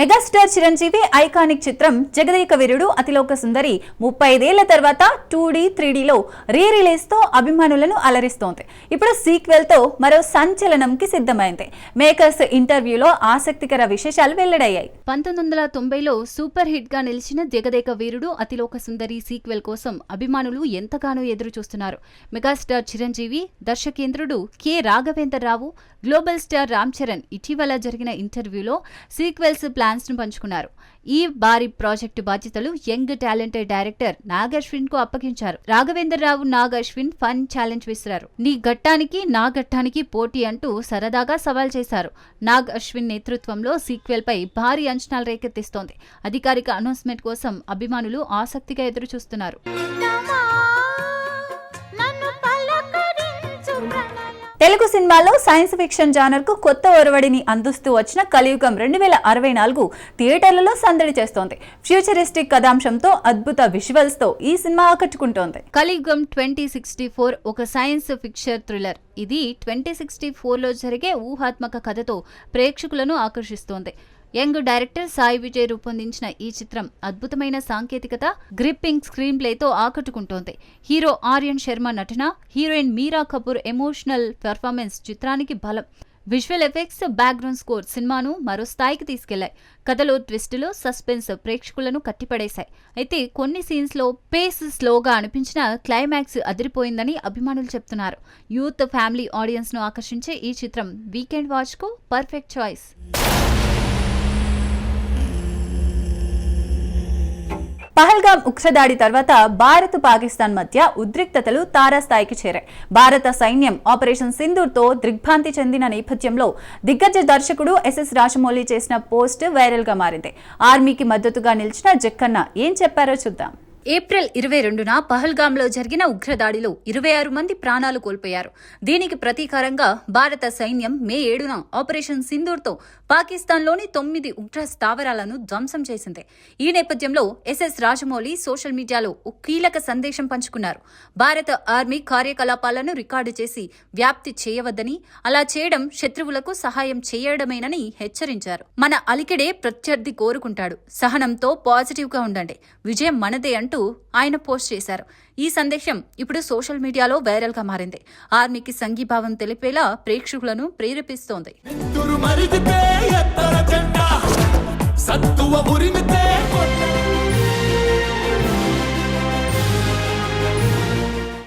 Megastar Chiranjeevi iconic చిత్రం జగదేక వీరుడు అతిలోక సుందరి 35 ఏళ్ల తర్వాత 2D 3Dలో రిలీజ్ తో అభిమానులను అలరిస్తోంది. ఇప్పుడు సీక్వెల్ తో మరో సంచలనంకి సిద్ధమైంది. మేకర్స్ ఇంటర్వ్యూలో ఆసక్తికర విశేషాలు వెల్లడయ్యాయి. 1990లో సూపర్ హిట్ గా నిలిచిన జగదేక వీరుడు అతిలోక సుందరి సీక్వెల్ కోసం అభిమానులు ఎంతగానో ఎదురు చూస్తున్నారు. మెగాస్టార్ చిరంజీవి, దర్శకేంద్రుడు K Raghavendra Rao, global star Ram Charan ఇటీవల జరిగిన ఇంటర్వ్యూలో సీక్వెల్స్ ప్లాన్స్ ను పంచుకున్నారు. ఈ భారీ ప్రాజెక్టు బాధ్యతలు young talented director Nag Ashwin కు అప్పగించారు. రాఘవేంద్రరావు నాగ్ అశ్విన్ ఫన్ ఛాలెంజ్ విసిరారు. నీ ఘట్టానికి నా ఘట్టానికి పోటీ అంటూ సరదాగా సవాల్ చేశారు. నాగ్ అశ్విన్ నేతృత్వంలో సీక్వెల్ పై భారీ అంచనాలు రేకెత్తిస్తోంది. అధికారిక అనౌన్స్మెంట్ కోసం అభిమానులు ఆసక్తిగా ఎదురు చూస్తున్నారు. తెలుగు సినిమాలో సైన్స్ ఫిక్షన్ జానర్ కు కొత్త ఒరవడిని అందిస్తూ వచ్చిన కలియుగం 2064 థియేటర్లలో సందడి చేస్తోంది. ఫ్యూచరిస్టిక్ కథాంశంతో అద్భుత విజువల్స్ తో ఈ సినిమా ఆకట్టుకుంటోంది. కలియుగం 2064 ఒక సైన్స్ ఫిక్షన్ థ్రిల్లర్. ఇది 2064లో జరిగే ఊహాత్మక కథతో ప్రేక్షకులను ఆకర్షిస్తోంది. యంగ్ డైరెక్టర్ సాయి విజయ్ రూపొందించిన ఈ చిత్రం అద్భుతమైన సాంకేతికత, గ్రిప్పింగ్ స్క్రీన్ ప్లేతో ఆకట్టుకుంటోంది. హీరో ఆర్యన్ శర్మ నటన, heroine Meera Kapoor emotional performance చిత్రానికి బలం. విజువల్ ఎఫెక్ట్స్, బ్యాక్గ్రౌండ్ స్కోర్ సినిమాను మరో స్థాయికి తీసుకెళ్లాయి. కథలో ట్విస్టులు, సస్పెన్స్ ప్రేక్షకులను కట్టిపడేశాయి. అయితే కొన్ని సీన్స్ లో పేస్ స్లోగా అనిపించిన క్లైమాక్స్ అదిరిపోయిందని అభిమానులు చెప్తున్నారు. యూత్, ఫ్యామిలీ ఆడియన్స్ ను ఆకర్షించే ఈ చిత్రం వీకెండ్ వాచ్ కు పర్ఫెక్ట్ చాయిస్. పహల్గామ్ ఉగ్రదాడి తర్వాత భారత్, పాకిస్తాన్ మధ్య ఉద్రిక్తతలు తారాస్థాయికి చేరాయి. భారత సైన్యం ఆపరేషన్ సింధూర్ తో దిగ్భ్రాంతి చెందిన నేపథ్యంలో దిగ్గజ దర్శకుడు ఎస్ఎస్ రాజమౌళి చేసిన పోస్ట్ వైరల్ గా మారింది. ఆర్మీకి మద్దతుగా నిలిచిన జక్కన్న ఏం చెప్పారో చూద్దాం. ఏప్రిల్ 22న పహల్గామ్లో జరిగిన ఉగ్రదాడిలో 26 మంది ప్రాణాలు కోల్పోయారు. దీనికి ప్రతీకారంగా భారత సైన్యం మే 7న ఆపరేషన్ సింధూర్తో పాకిస్తాన్లోని 9 ఉగ్ర స్థావరాలను ధ్వంసం చేసింది. ఈ నేపథ్యంలో ఎస్ఎస్ రాజమౌళి సోషల్ మీడియాలో ఒక కీలక సందేశం పంచుకున్నారు. భారత ఆర్మీ కార్యకలాపాలను రికార్డు చేసి వ్యాప్తి చేయవద్దని, అలా చేయడం శత్రువులకు సహాయం చేయడమేనని హెచ్చరించారు. మన అలికిడే ప్రత్యర్థి కోరుకుంటాడు, సహనంతో పాజిటివ్ గా ఉండండి, విజయం మనదే అంటూ ఆయన పోస్ట్ చేశారు. ఈ సందేశం ఇప్పుడు సోషల్ మీడియాలో వైరల్ గా మారింది. ఆర్మీకి సంఘీభావం తెలిపేలా ప్రేక్షకులను ప్రేరేపిస్తోంది.